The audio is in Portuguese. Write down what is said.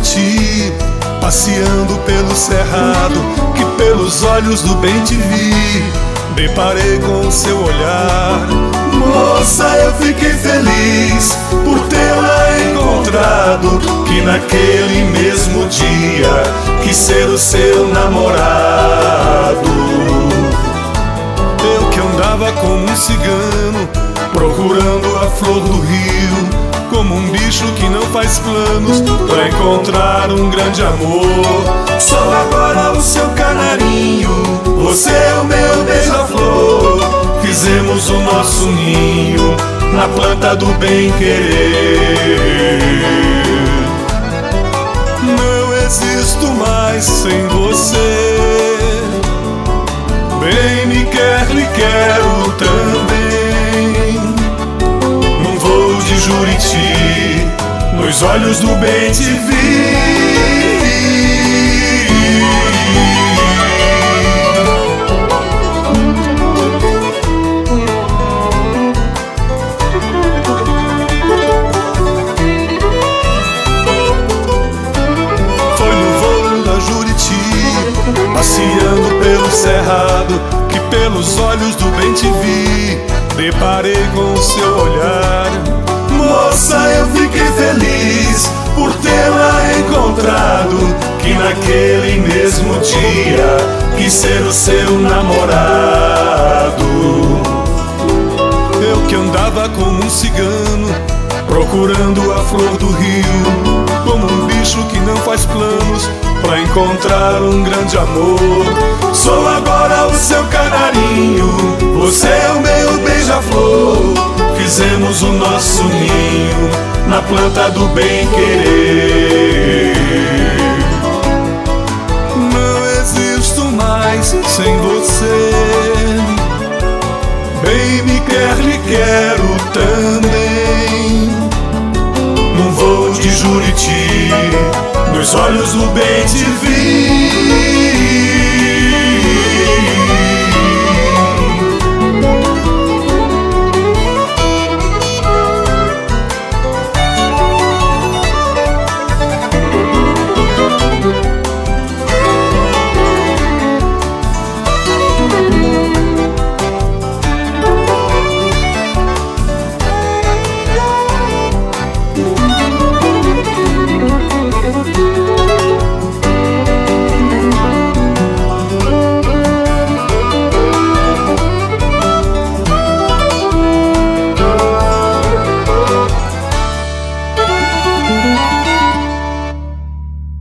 Juriti, passeando pelo cerrado, que pelos olhos do bem te vi. Deparei com o seu olhar, moça, eu fiquei feliz por tê-la encontrado, que naquele mesmo dia quis ser o seu namorado. Eu que andava como um cigano, procurando a flor do rio, como um bicho que não faz planos pra encontrar um grande amor. Sou agora o seu canarinho, você é o meu beija-flor. Fizemos o nosso ninho na planta do bem-querer. Não existo mais sem você, bem me quer, lhe quero também. Num voo de Juriti, nos olhos do bem te vi. Passeando pelo cerrado, que pelos olhos do bem te vi. Deparei com o seu olhar, moça, eu fiquei feliz por tê-la encontrado, que naquele mesmo dia quis ser o seu namorado. Eu que andava como um cigano, procurando a flor do rio, como um bicho que não faz planos pra encontrar um grande amor. Sou agora o seu canarinho, você é o meu beija-flor. Fizemos o nosso ninho na planta do bem-querer. Não existo mais sem você, bem me quer, lhe quero também. Num voo de Juriti, nos olhos do bem te vi.